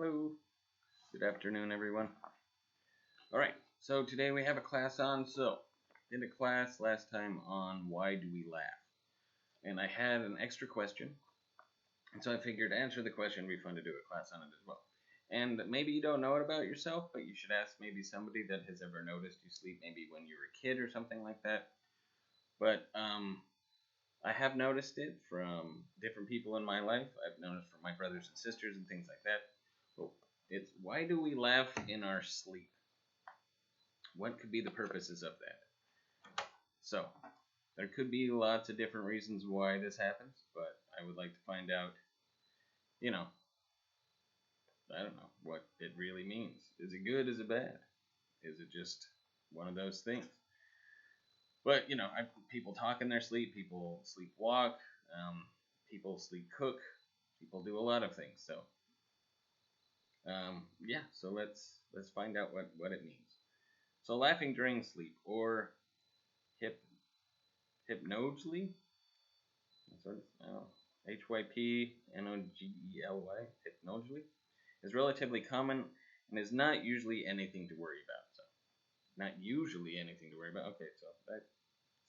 Hello. Good afternoon, everyone. All right. So today we have a class on. Did a class last time on why do we laugh, and I had an extra question, and so I figured to answer the question would be fun to do a class on it as well. And maybe you don't know it about yourself, but you should ask maybe somebody that has ever noticed you sleep, maybe when you were a kid or something like that. But I have noticed it from different people in my life. I've noticed from my brothers and sisters and things like that. But it's why do we laugh in our sleep? What could be the purposes of that? So, there could be lots of different reasons why this happens, but I would like to find out, you know, I don't know what it really means. Is it good? Is it bad? Is it just one of those things? But, people talk in their sleep, people sleepwalk, people sleep cook, people do a lot of things. So, so let's find out what it means. So, laughing during sleep, or hypnogely, hypnogely, hypnogely, is relatively common and is not usually anything to worry about. So, not usually anything to worry about. Okay, so that's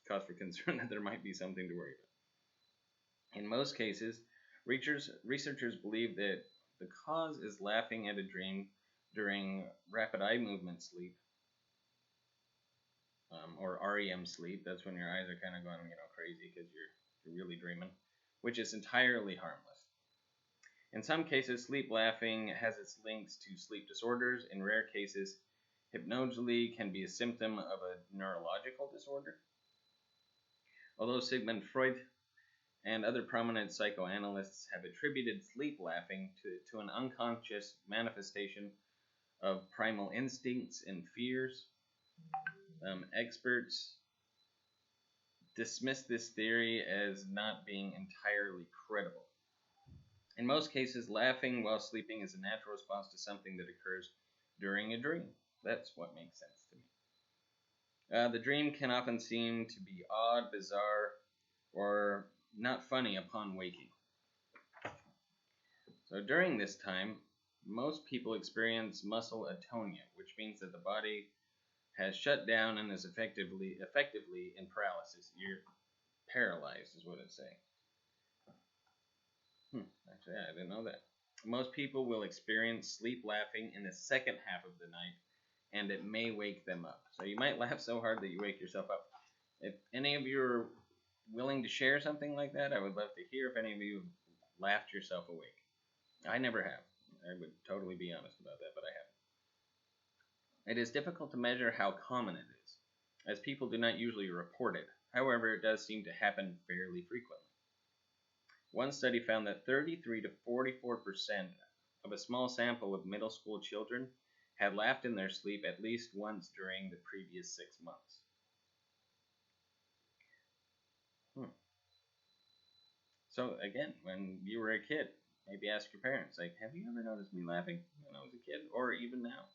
cause for concern that there might be something to worry about. In most cases, researchers believe that the cause is laughing at a dream during rapid eye movement sleep, or REM sleep. That's when your eyes are kind of going, crazy because you're really dreaming, which is entirely harmless. In some cases, sleep laughing has its links to sleep disorders. In rare cases, hypnogely can be a symptom of a neurological disorder. Although Sigmund Freud and other prominent psychoanalysts have attributed sleep laughing to an unconscious manifestation of primal instincts and fears, experts dismiss this theory as not being entirely credible. In most cases, laughing while sleeping is a natural response to something that occurs during a dream. That's what makes sense to me. The dream can often seem to be odd, bizarre, or not funny upon waking. So during this time, most people experience muscle atonia, which means that the body has shut down and is effectively in paralysis. You're paralyzed is what it's saying. Actually, I didn't know that. Most people will experience sleep laughing in the second half of the night, and it may wake them up. So you might laugh so hard that you wake yourself up. If any of you are willing to share something like that, I would love to hear if any of you have laughed yourself awake. I never have. I would totally be honest about that, but I haven't. It is difficult to measure how common it is, as people do not usually report it. However, it does seem to happen fairly frequently. One study found that 33 to 44% of a small sample of middle school children had laughed in their sleep at least once during the previous 6 months. So again, when you were a kid, maybe ask your parents, like, have you ever noticed me laughing when I was a kid, or even now?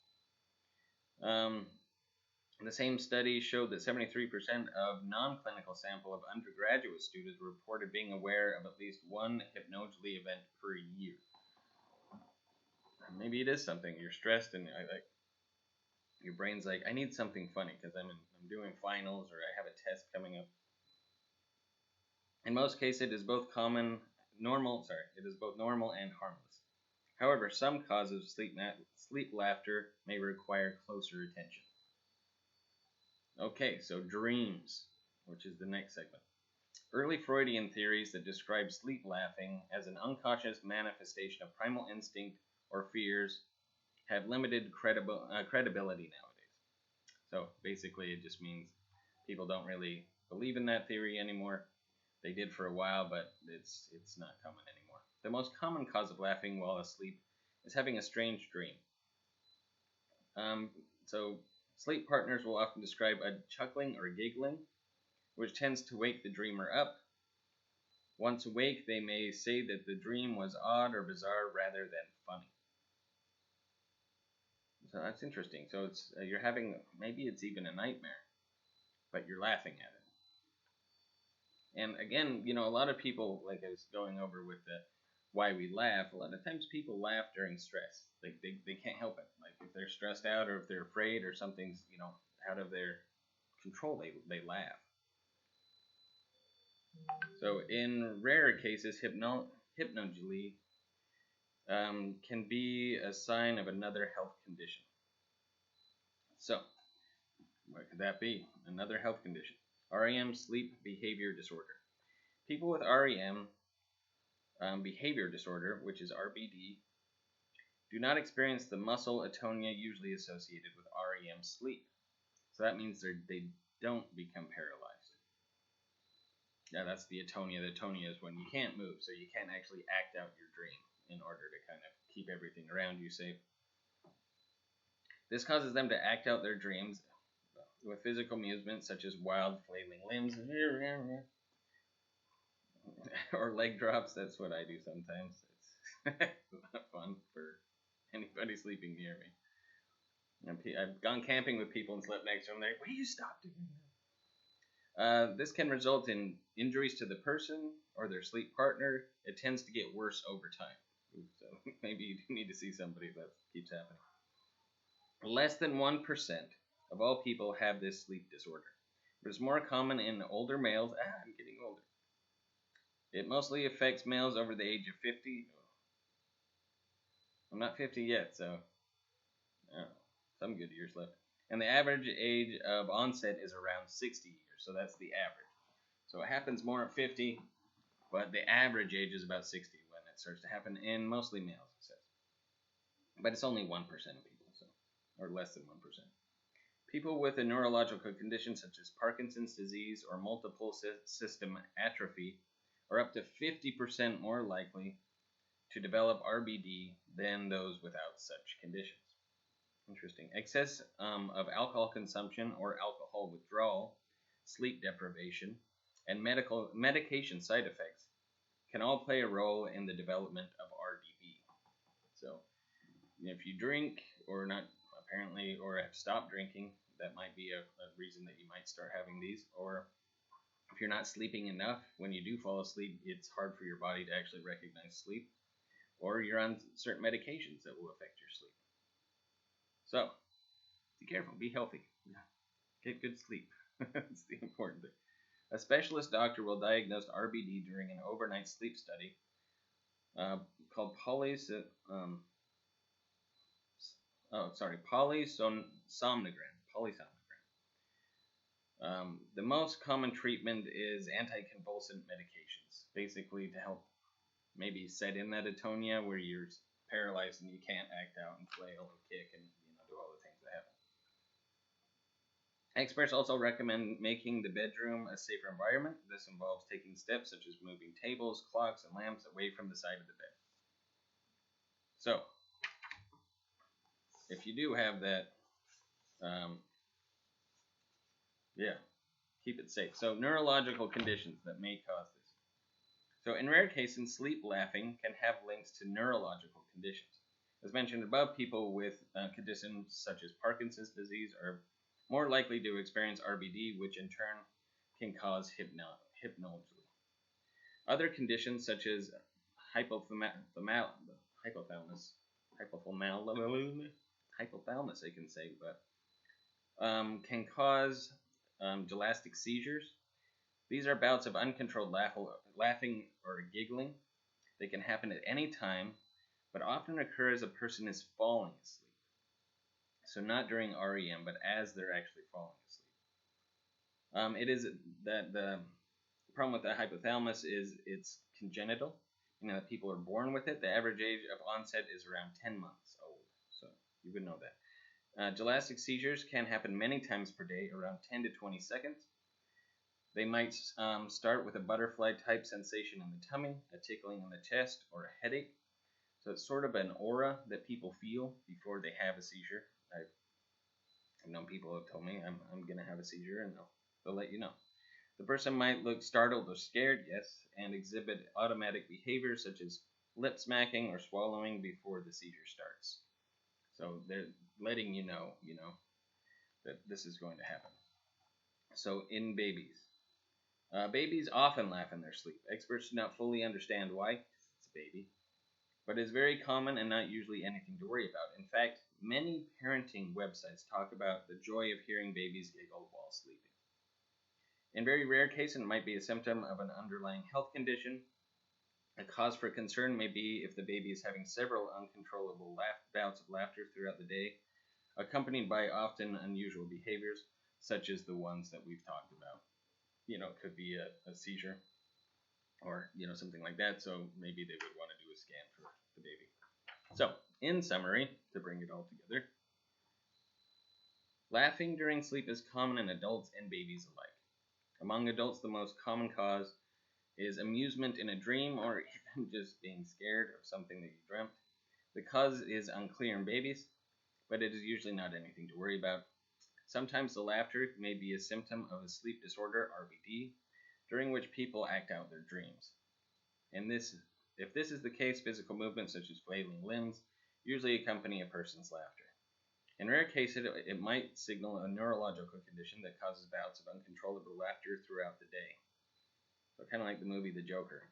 The same study showed that 73% of non-clinical sample of undergraduate students reported being aware of at least one hypnogely event per year. Maybe it is something. You're stressed and your brain's like, I need something funny because I'm doing finals or I have a test coming up. In most cases, it is both normal and harmless. However, some causes of sleep laughter may require closer attention. Okay, so dreams, which is the next segment. Early Freudian theories that describe sleep laughing as an unconscious manifestation of primal instinct or fears have limited credibility nowadays. So basically, it just means people don't really believe in that theory anymore. They did for a while, but it's not common anymore. The most common cause of laughing while asleep is having a strange dream. So sleep partners will often describe a chuckling or giggling, which tends to wake the dreamer up. Once awake, they may say that the dream was odd or bizarre rather than funny. So that's interesting. So it's you're having, maybe it's even a nightmare, but you're laughing at it. And again, a lot of people, like I was going over with why we laugh, a lot of times people laugh during stress. They can't help it. Like if they're stressed out or if they're afraid or something's, out of their control, they laugh. So in rarer cases, hypnogaly can be a sign of another health condition. So, what could that be? Another health condition. REM, sleep behavior disorder. People with REM behavior disorder, which is RBD, do not experience the muscle atonia usually associated with REM sleep. So that means they don't become paralyzed. Yeah, that's the atonia. The atonia is when you can't move, so you can't actually act out your dream in order to kind of keep everything around you safe. This causes them to act out their dreams with physical movements such as wild flailing limbs or leg drops. That's what I do sometimes. It's not fun for anybody sleeping near me. I've gone camping with people and slept next to them. They're like, will you stop doing that? This can result in injuries to the person or their sleep partner. It tends to get worse over time. So maybe you need to see somebody if that keeps happening. Less than 1% of all people have this sleep disorder. It is more common in older males. I'm getting older. It mostly affects males over the age of 50. I'm not 50 yet, so some good years left. And the average age of onset is around 60 years, so that's the average. So it happens more at 50, but the average age is about 60 when it starts to happen in mostly males, it says. But it's only 1% of people, so, or less than 1%. People with a neurological condition such as Parkinson's disease or multiple system atrophy are up to 50% more likely to develop RBD than those without such conditions. Interesting. Excess of alcohol consumption or alcohol withdrawal, sleep deprivation, and medication side effects can all play a role in the development of RBD. So, if you drink or not, apparently, or have stopped drinking, that might be a reason that you might start having these. Or if you're not sleeping enough, when you do fall asleep, it's hard for your body to actually recognize sleep. Or you're on certain medications that will affect your sleep. So, be careful, be healthy, get good sleep. That's the important thing. A specialist doctor will diagnose RBD during an overnight sleep study called polysomnogram. The most common treatment is anticonvulsant medications, basically to help maybe set in that atonia where you're paralyzed and you can't act out and flail and kick and do all the things that happen. Experts also recommend making the bedroom a safer environment. This involves taking steps such as moving tables, clocks, and lamps away from the side of the bed. So, if you do have that, keep it safe. So, neurological conditions that may cause this. So, in rare cases, sleep laughing can have links to neurological conditions. As mentioned above, people with conditions such as Parkinson's disease are more likely to experience RBD, which in turn can cause hypnogaly. Other conditions such as hypothalamus, I can say, but can cause gelastic seizures. These are bouts of uncontrolled laughing or giggling. They can happen at any time, but often occur as a person is falling asleep. So not during REM, but as they're actually falling asleep. It is that the problem with the hypothalamus is it's congenital. People are born with it. The average age of onset is around 10 months old, so you would know that. Gelastic seizures can happen many times per day, around 10 to 20 seconds. They might start with a butterfly-type sensation in the tummy, a tickling in the chest, or a headache. So it's sort of an aura that people feel before they have a seizure. I've known people who have told me I'm going to have a seizure, and they'll let you know. The person might look startled or scared, yes, and exhibit automatic behaviors such as lip smacking or swallowing before the seizure starts. So they're letting you know, that this is going to happen. So in babies. Babies often laugh in their sleep. Experts do not fully understand why. It's a baby. but is very common and not usually anything to worry about. In fact, many parenting websites talk about the joy of hearing babies giggle while sleeping. In very rare cases, it might be a symptom of an underlying health condition. A cause for concern may be if the baby is having several uncontrollable bouts of laughter throughout the day, accompanied by often unusual behaviors, such as the ones that we've talked about. It could be a seizure or, something like that, so maybe they would want to do a scan for the baby. So, in summary, to bring it all together, laughing during sleep is common in adults and babies alike. Among adults, the most common cause is amusement in a dream or even just being scared of something that you dreamt. The cause is unclear in babies, but it is usually not anything to worry about. Sometimes the laughter may be a symptom of a sleep disorder, RBD, during which people act out their dreams. And if this is the case, physical movements such as flailing limbs usually accompany a person's laughter. In rare cases, it might signal a neurological condition that causes bouts of uncontrollable laughter throughout the day. So kind of like the movie The Joker,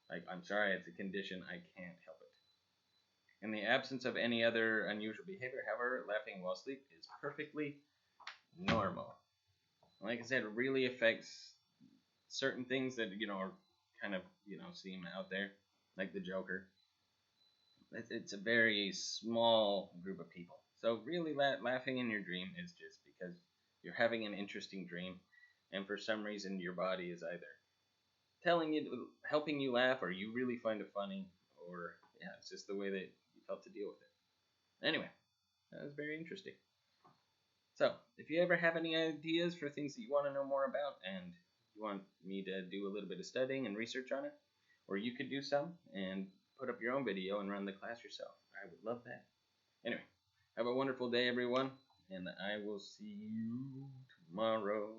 Like, I'm sorry, it's a condition, I can't help it. In the absence of any other unusual behavior, however, laughing while asleep is perfectly normal. Like I said, it really affects certain things that, are kind of, seem out there, like the Joker. It's a very small group of people. So really, laughing in your dream is just because you're having an interesting dream, and for some reason your body is either helping you laugh, or you really find it funny, or it's just the way that you felt to deal with it. Anyway, that was very interesting. So, if you ever have any ideas for things that you want to know more about, and you want me to do a little bit of studying and research on it, or you could do some and put up your own video and run the class yourself, I would love that. Anyway, have a wonderful day, everyone, and I will see you tomorrow.